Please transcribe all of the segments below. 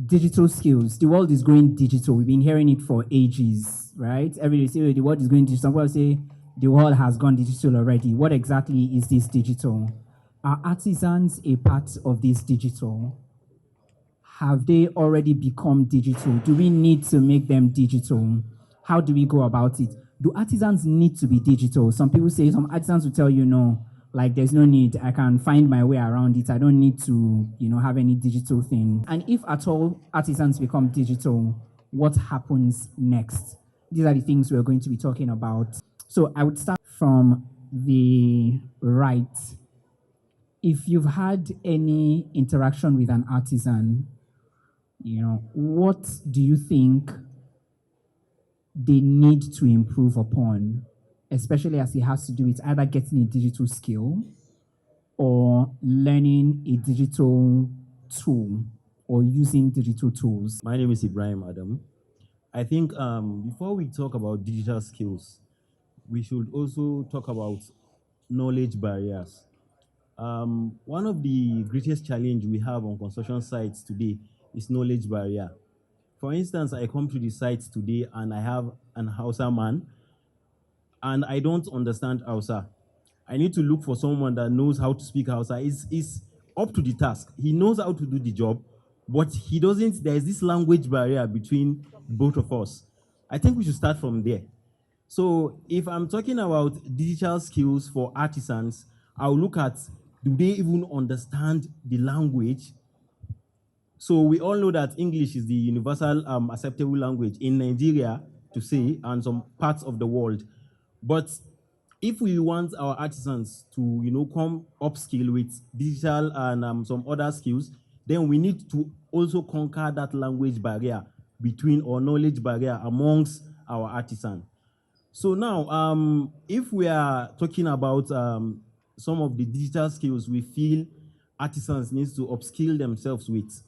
digital skills. The world is going digital. We've been hearing it for ages, right? Every day say the world is going digital. Some people say the world has gone digital already. What exactly is this digital? Are artisans a part of this digital? Have they already become digital? Do we need to make them digital? How do we go about it? Do artisans need to be digital? Some people say, some artisans will tell you no, like there's no need. I can find my way around it. I don't need to, have any digital thing. And if at all artisans become digital, what happens next? These are the things we're going to be talking about. So I would start from the right. If you've had any interaction with an artisan, what do you think they need to improve upon, especially as it has to do with either getting a digital skill or learning a digital tool or using digital tools? My name is Ibrahim Adamu. I think before we talk about digital skills, we should also talk about knowledge barriers. One of the greatest challenges we have on construction sites today is knowledge barrier. For instance, I come to the site today and I have an Hausa man and I don't understand Hausa. I need to look for someone that knows how to speak Hausa. Is up to the task. He knows how to do the job, but he doesn't. There's this language barrier between both of us. I think we should start from there. So if I'm talking about digital skills for artisans, I'll look at, do they even understand the language? So we all know that English is the universal acceptable language in Nigeria to say, and some parts of the world. But if we want our artisans to, come upskill with digital and some other skills, then we need to also conquer that language barrier between, or knowledge barrier amongst our artisans. So now, if we are talking about some of the digital skills we feel artisans need to upskill themselves with,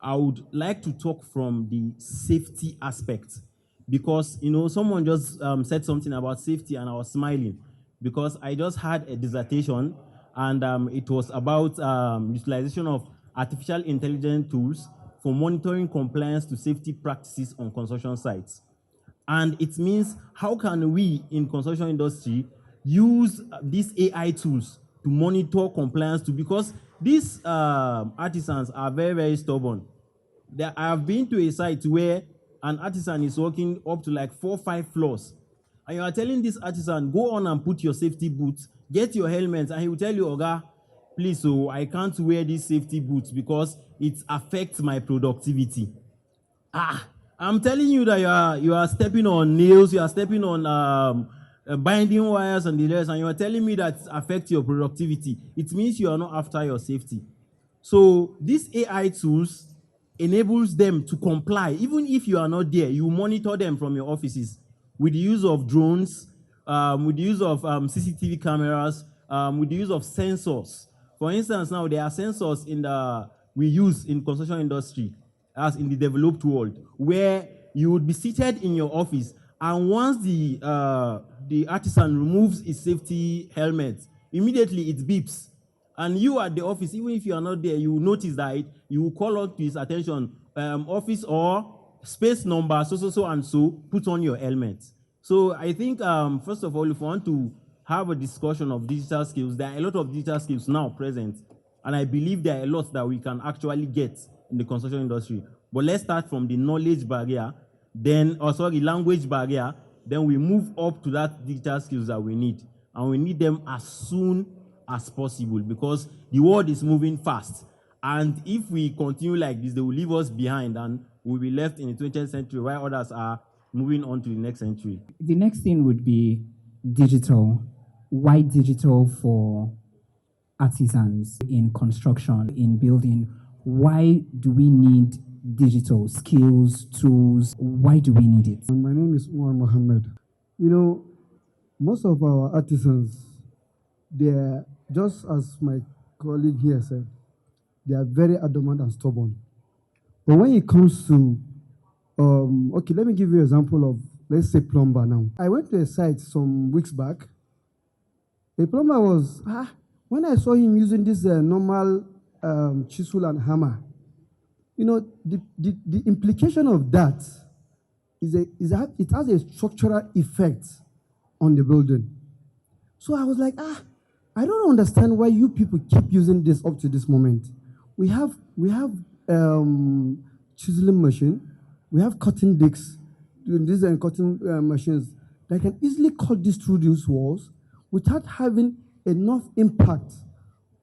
I would like to talk from the safety aspect, because someone just said something about safety and I was smiling because I just had a dissertation and it was about utilization of artificial intelligence tools for monitoring compliance to safety practices on construction sites. And it means, how can we in construction industry use these AI tools to monitor compliance because these artisans are very, very stubborn. I have been to a site where an artisan is working up to like 4 or 5 floors. And you are telling this artisan, go on and put your safety boots, get your helmets, and he will tell you, Oga, please, so I can't wear these safety boots because it affects my productivity. I'm telling you that you are stepping on nails, you are stepping on binding wires and the rest, and you are telling me that it affects your productivity. It means you are not after your safety. So these AI tools enables them to comply. Even if you are not there, you monitor them from your offices with the use of drones, with the use of CCTV cameras, with the use of sensors. For instance, now there are sensors we use in construction industry, as in the developed world, where you would be seated in your office, and once the artisan removes his safety helmet, immediately it beeps. And you at the office, even if you are not there, you will notice that you will call out to his attention, office or space number, so and so, put on your helmet. So I think, first of all, if we want to have a discussion of digital skills, there are a lot of digital skills now present, and I believe there are a lot that we can actually get in the construction industry. But let's start from the knowledge barrier, language barrier, then we move up to that digital skills that we need. And we need them as soon as possible because the world is moving fast. And if we continue like this, they will leave us behind and we'll be left in the 20th century while others are moving on to the next century. The next thing would be digital. Why digital for artisans in construction, in building? Why do we need digital skills, tools? Why do we need it? My name is Umar Mohammed. Most of our artisans, they're just as my colleague here said, they are very adamant and stubborn. But when it comes to, okay, let me give you an example of, let's say, plumber now. I went to a site some weeks back. The plumber was, when I saw him using this normal chisel and hammer, You know, the implication of that is that it has a structural effect on the building. So I was like, I don't understand why you people keep using this up to this moment. We have chiseling machine, we have cutting discs, these and cutting machines that can easily cut this through these walls without having enough impact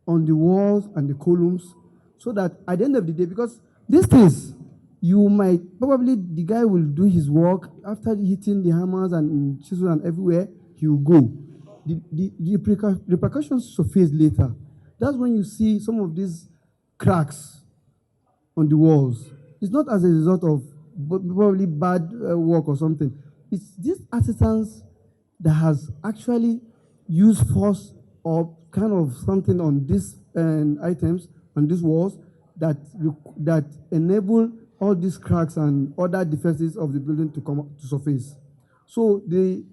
on the walls and the columns, so that at the end of the day, because these things, you might probably, the guy will do his work after hitting the hammers and chisel and everywhere, he will go. The repercussions surface later. That's when you see some of these cracks on the walls. It's not as a result of probably bad work or something. It's these artisans that has actually used force or kind of something on these items, on these walls, that enable all these cracks and other defects of the building to come up to surface. So the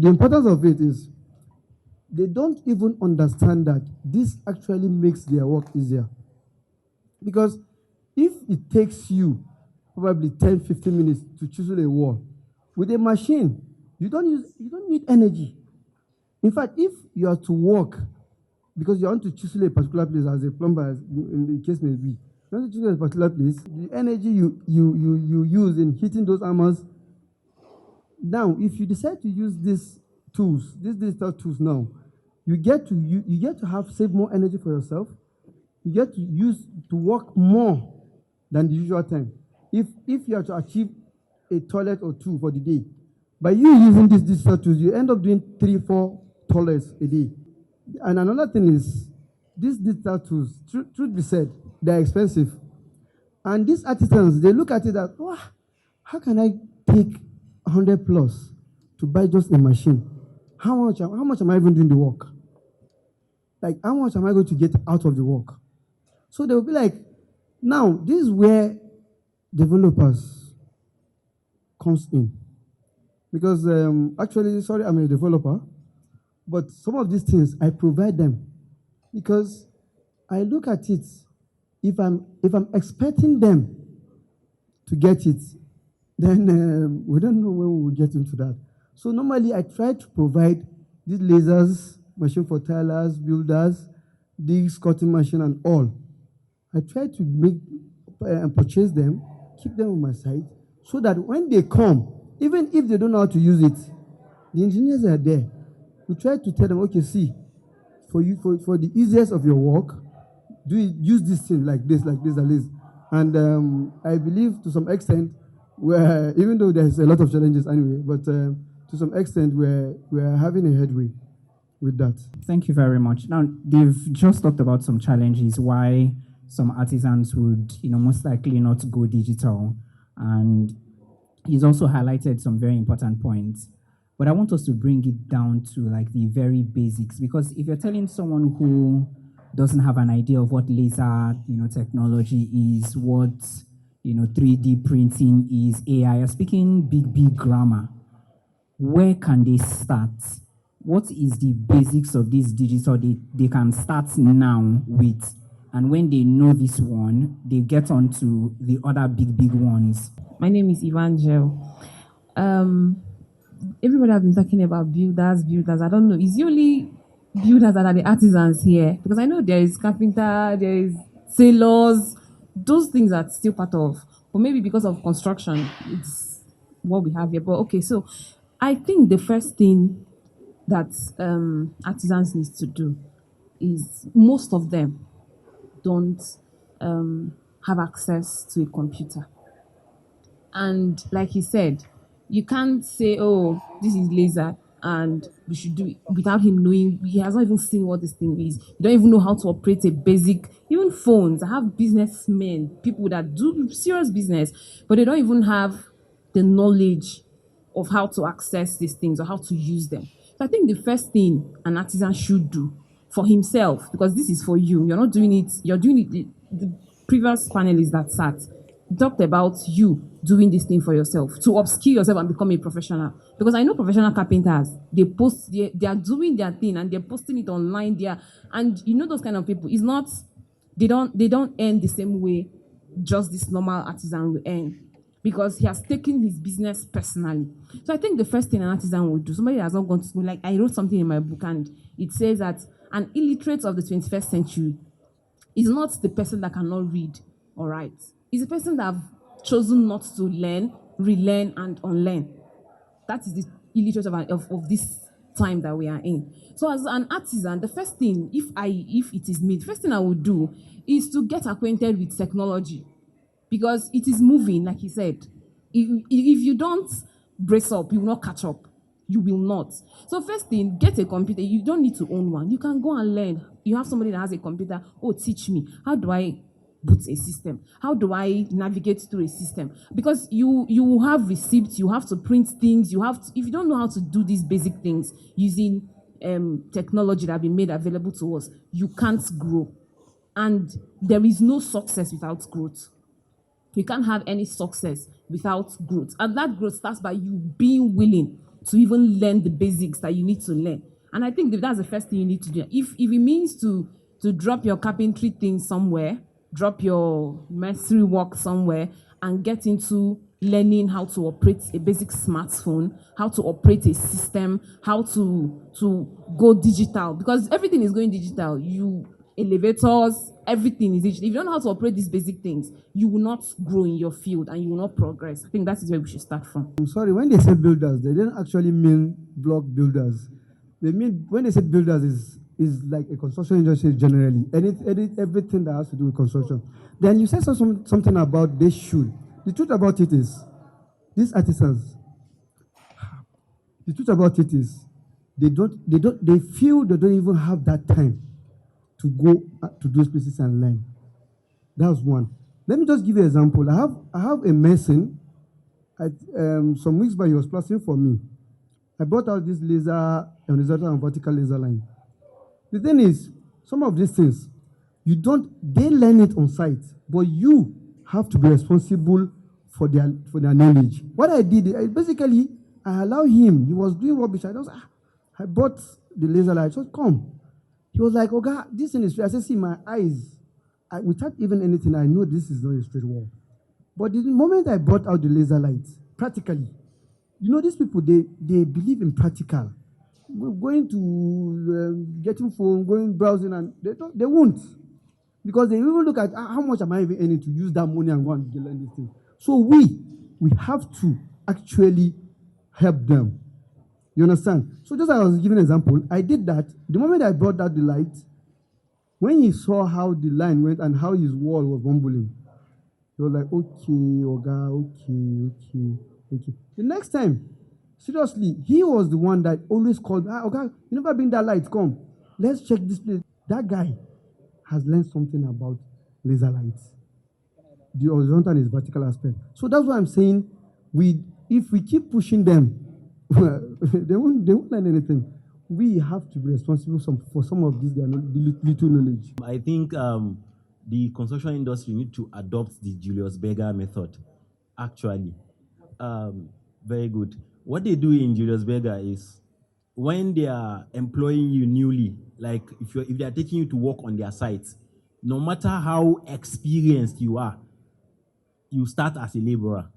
importance of it is they don't even understand that this actually makes their work easier. Because if it takes you probably 10, 15 minutes to chisel a wall, with a machine, you don't need energy. In fact, if you are to work, because you want to chisel a particular place as a plumber, in the case may be, you want to chisel a particular place, the energy you use in hitting those hammers. Now, if you decide to use these tools, these digital tools now, you get to have save more energy for yourself. You get to work more than the usual time. If you are to achieve a toilet or two for the day, by you using these digital tools, you end up doing 3-4 toilets a day. And another thing is, these digital tools, truth be said, they're expensive. And these artisans, they look at it as, how can I take 100 plus to buy just a machine? How much am I even doing the work? Like, how much am I going to get out of the work? So they will be like, now, this is where developers comes in. Because actually, sorry, I'm a developer, but some of these things, I provide them. Because I look at it, if I'm expecting them to get it, then we don't know when we will get into that. So normally, I try to provide these lasers, machine for tilers, builders, digs, cutting machine, and all. I try to make and purchase them, keep them on my side, so that when they come, even if they don't know how to use it, the engineers are there. We try to tell them, okay, see, for the easiest of your work, use this thing like this, like this, like this. And I believe to some extent, even though there's a lot of challenges anyway, but to some extent, we're having a headway with that. Thank you very much. Now, they've just talked about some challenges, why some artisans would, most likely not go digital. And he's also highlighted some very important points. But I want us to bring it down to like the very basics, because if you're telling someone who doesn't have an idea of what laser, technology is, what, 3D printing is, AI, you're speaking big grammar, where can they start? What is the basics of this digital they can start now with? And when they know this one, they get on to the other big ones. My name is Evangel. Everybody has been talking about builders. I don't know. Is it only builders that are the artisans here? Because I know there is carpenter, there is sailors. Those things are still part of. Or maybe because of construction, it's what we have here. But okay, so I think the first thing that artisans need to do is, most of them don't have access to a computer. And like he said, you can't say, oh, this is laser, and we should do it without him knowing. He has not even seen what this thing is. You don't even know how to operate a basic, even phones. I have businessmen, people that do serious business, but they don't even have the knowledge of how to access these things or how to use them. So I think the first thing an artisan should do for himself, because this is for you, you're not doing it, you're doing it. The previous panelists that sat talked about you doing this thing for yourself, to upskill yourself and become a professional. Because I know professional carpenters, they are doing their thing and they're posting it online there. And those kind of people, it's not They don't earn the same way just this normal artisan will earn, because he has taken his business personally. So I think the first thing an artisan would do, somebody that has not gone to school, like I wrote something in my book and it says that an illiterate of the 21st century is not the person that cannot read or write. It's the person that have chosen not to learn, relearn, and unlearn. That is the illiterate of this time that we are in. So as an artisan, the first thing, if it is me, the first thing I would do is to get acquainted with technology, because it is moving, like he said. If you don't brace up, you will not catch up. You will not. So first thing, get a computer. You don't need to own one. You can go and learn. You have somebody that has a computer. Oh, teach me. How do I boot a system? How do I navigate through a system? Because you have receipts. You have to print things. If you don't know how to do these basic things using technology that have been made available to us, you can't grow. And there is no success without growth. You can't have any success without growth. And that growth starts by you being willing to even learn the basics that you need to learn. And I think that's the first thing you need to do. If it means to drop your carpentry thing somewhere, drop your mercery work somewhere, and get into learning how to operate a basic smartphone, how to operate a system, how to go digital, because everything is going digital. Elevators, everything is digital. If you don't know how to operate these basic things, you will not grow in your field and you will not progress. I think that is where we should start from. I'm sorry, when they say builders, they didn't actually mean block builders. They mean, when they say builders, is like a construction industry generally. Everything that has to do with construction. Then you said something about they should. The truth about it is, these artisans, the truth about it is, they feel they don't even have that time to go to those places and learn. That's one. Let me just give you an example. I have a mason. Some weeks back, he was plastering for me. I brought out this laser, horizontal and vertical laser line. The thing is, some of these things, they learn it on site, but you have to be responsible for their knowledge. What I did, basically, I allow him. He was doing rubbish. I bought the laser light. So come. He was like, "Okay, this thing is straight." I said, "See, my eyes, without even anything, I know this is not a straight wall." But the moment I brought out the laser light, practically, these people, they believe in practical. Going to getting phone, going browsing, and they won't. Because they even look at how much am I even earning to use that money and go and learn this thing. So we have to actually help them. You understand? So just as I was giving an example, I did that. The moment I brought out the light, when he saw how the line went and how his wall was bumbling, he was like, "Okay, Oga, okay. The next time, seriously, he was the one that always called, "Oga, you never bring that light, come. Let's check this place." That guy has learned something about laser lights. The horizontal and its vertical aspect. So that's why I'm saying, if we keep pushing them, they won't learn anything. We have to be responsible for some of this, their little knowledge. I think the construction industry need to adopt the Julius Berger method. Actually, very good. What they do in Julius Berger is, when they are employing you newly, like if they are taking you to work on their sites, no matter how experienced you are, you start as a laborer.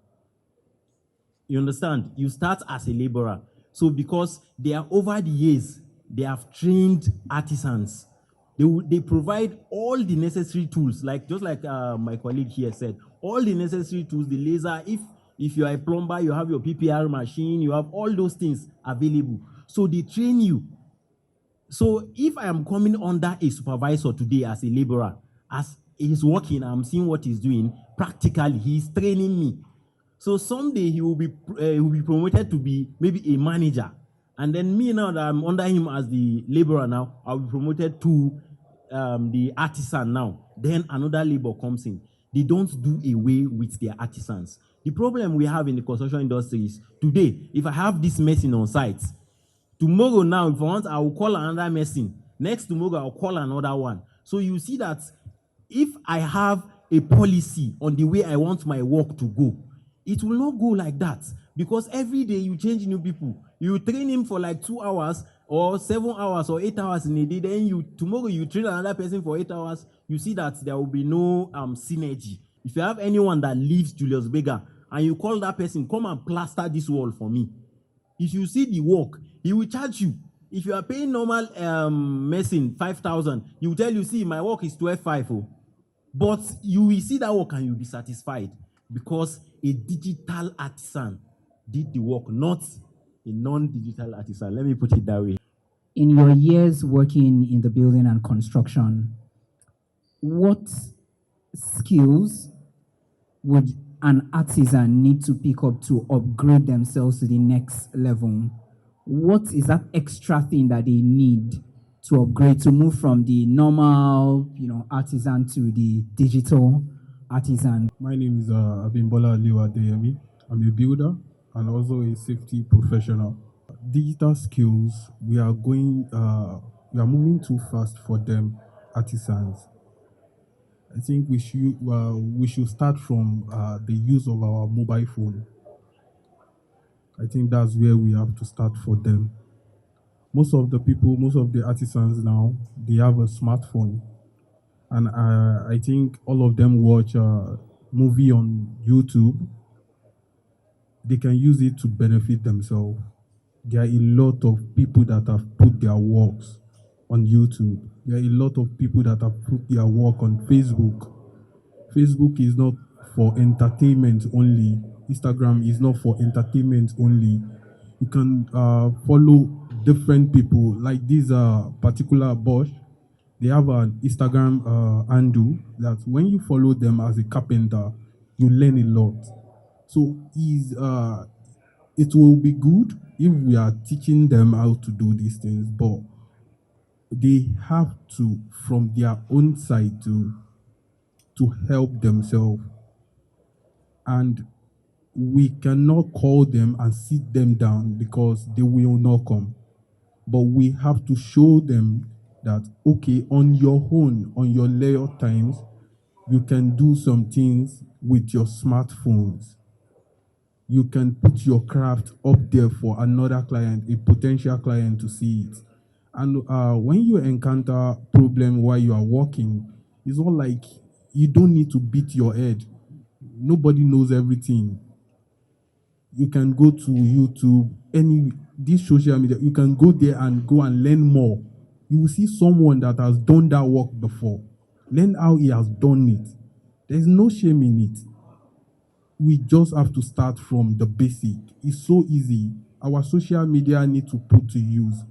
You understand? You start as a laborer. So because they are, over the years, they have trained artisans. They provide all the necessary tools, just like my colleague here said, all the necessary tools, the laser. If you are a plumber, you have your PPR machine, you have all those things available. So they train you. So if I am coming under a supervisor today as a laborer, as he's working, I'm seeing what he's doing, practically, he's training me. So someday he will be promoted to be maybe a manager. And then me, now that I'm under him as the laborer now, I'll be promoted to the artisan now. Then another labor comes in. They don't do away with their artisans. The problem we have in the construction industry is, today, if I have this mason on site, tomorrow now, if I want, I will call another mason. Next tomorrow, I'll call another one. So you see that if I have a policy on the way I want my work to go, it will not go like that. Because every day you change new people. You train him for like 2 hours, or 7 hours or 8 hours in a day, then tomorrow you train another person for 8 hours, you see that there will be no synergy. If you have anyone that leaves Julius Berger and you call that person, come and plaster this wall for me, if you see the work, he will charge you. If you are paying normal medicine 5,000, he will tell you, see, my work is 12,500. Oh. But you will see that work and you'll be satisfied because a digital artisan did the work, not a non-digital artisan. Let me put it that way. In your years working in the building and construction, what skills would an artisan need to pick up to upgrade themselves to the next level? What is that extra thing that they need to upgrade, to move from the normal, artisan to the digital artisan? My name is Abimbola Aliyu Adeyemi. I'm a builder and also a safety professional. Digital skills, we are moving too fast for them artisans. I think we should start from the use of our mobile phone. I think that's where we have to start for them. Most of the artisans now, they have a smartphone. And I think all of them watch a movie on YouTube. They can use it to benefit themselves. There are a lot of people that have put their works on YouTube. There are a lot of people that have put their work on Facebook. Facebook is not for entertainment only. Instagram is not for entertainment only. You can follow different people, like this particular Bosch. They have an Instagram handle that when you follow them as a carpenter, you learn a lot. So it will be good if we are teaching them how to do these things, but they have to, from their own side, to help themselves. And we cannot call them and sit them down because they will not come. But we have to show them that, okay, on your own, on your leisure times, you can do some things with your smartphones. You can put your craft up there for another client, a potential client, to see it. And when you encounter problem while you are working, it's not like you don't need to beat your head. Nobody knows everything. You can go to YouTube, this social media, you can go there and learn more. You will see someone that has done that work before. Learn how he has done it. There's no shame in it. We just have to start from the basic. It's so easy. Our social media need to put to use.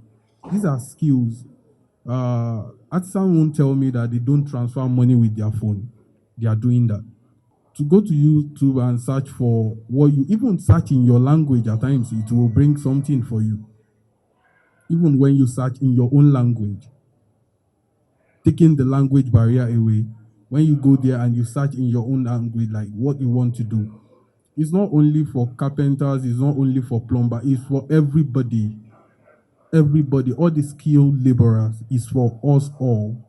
These are skills. Artisan won't tell me that they don't transfer money with their phone. They are doing that. To go to YouTube and search for what you, even search in your language at times, it will bring something for you. Even when you search in your own language, taking the language barrier away, when you go there and you search in your own language, like what you want to do, it's not only for carpenters, it's not only for plumbers, it's for everybody. Everybody, all the skilled laborers, is for us all.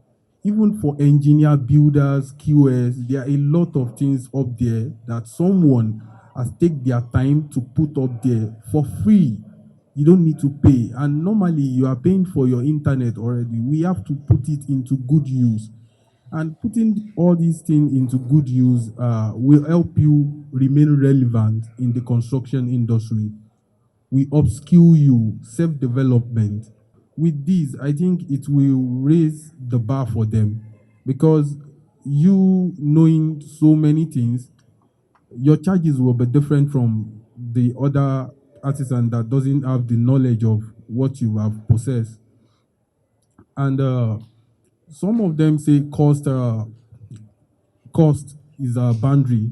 Even for engineer, builders, QS, there are a lot of things up there that someone has taken their time to put up there for free. You don't need to pay. And normally you are paying for your internet already. We have to put it into good use. And putting all these things into good use will help you remain relevant in the construction industry. We upskill you, self-development. With this, I think it will raise the bar for them, because you knowing so many things, your charges will be different from the other artisan that doesn't have the knowledge of what you have possessed. And some of them say cost is a boundary.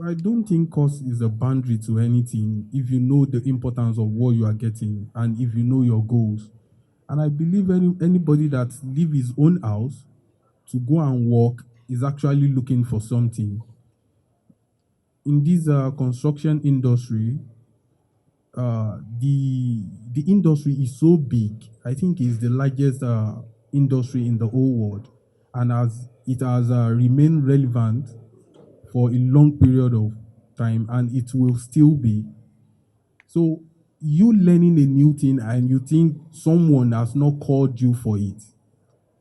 I don't think cost is a boundary to anything if you know the importance of what you are getting and if you know your goals. And I believe anybody that leave his own house to go and work is actually looking for something. In this construction industry, the industry is so big. I think it's the largest industry in the whole world, and it has remained relevant for a long period of time, and it will still be. So you learning a new thing and you think someone has not called you for it,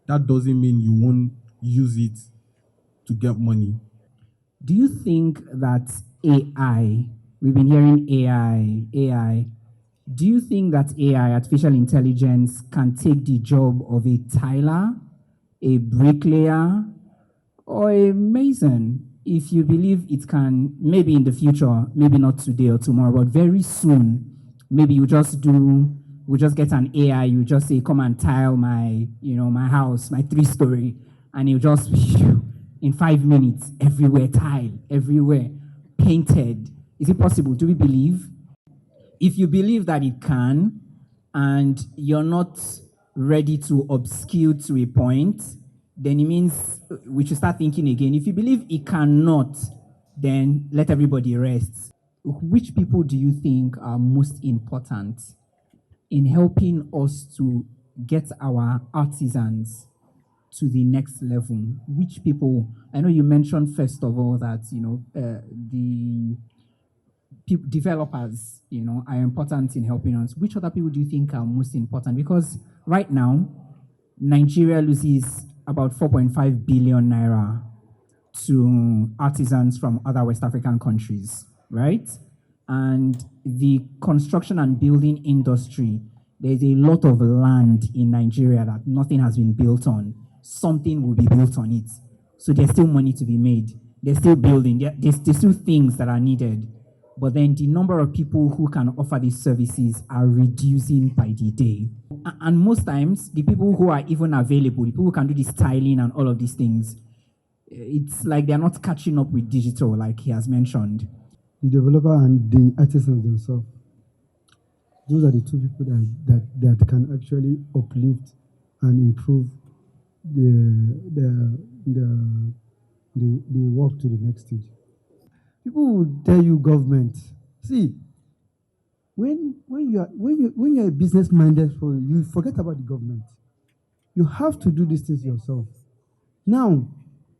that doesn't mean you won't use it to get money. Do you think that AI, we've been hearing AI, do you think that AI, artificial intelligence, can take the job of a tiler, a bricklayer, or a mason? If you believe it can, maybe in the future, maybe not today or tomorrow, but very soon, maybe we just get an AI, you just say, come and tile my house, my 3-story, and you just, in 5 minutes, everywhere tile, everywhere painted. Is it possible? Do we believe? If you believe that it can, and you're not ready to upskill to a point, then it means we should start thinking again. If you believe it cannot, then let everybody rest. Which people do you think are most important in helping us to get our artisans to the next level? Which people? I know you mentioned first of all that the developers, are important in helping us. Which other people do you think are most important? Because right now, Nigeria loses about 4.5 billion naira to artisans from other West African countries, right? And the construction and building industry, there's a lot of land in Nigeria that nothing has been built on. Something will be built on it. So there's still money to be made. There's still building. There's still things that are needed. But then the number of people who can offer these services are reducing by the day. And most times, the people who are even available, the people who can do the styling and all of these things, it's like they're not catching up with digital, like he has mentioned. The developer and the artisans themselves. Those are the two people that can actually uplift and improve the work to the next stage. People will tell you government. See, when you're a business minded, you forget about the government. You have to do these things yourself. Now,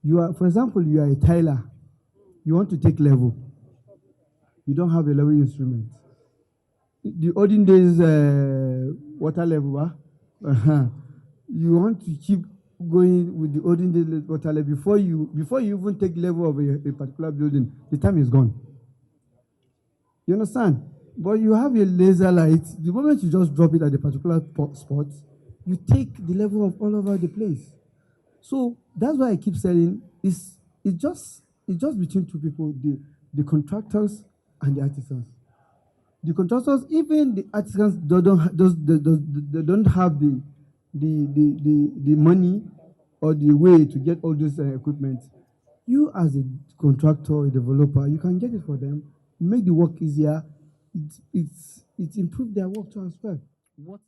for example, you are a tiler. You want to take level. You don't have a level instrument. The olden days water level, you want to keep going with the olden days water level before you even take level of a particular building. The time is gone. You understand? But you have a laser light. The moment you just drop it at a particular spot, you take the level of all over the place. So that's why I keep saying it's just between two people, the contractors and the artisans. The contractors, even the artisans, they don't have the money or the way to get all this equipment. You as a contractor, a developer, you can get it for them, make the work easier. It improves their work too as well. What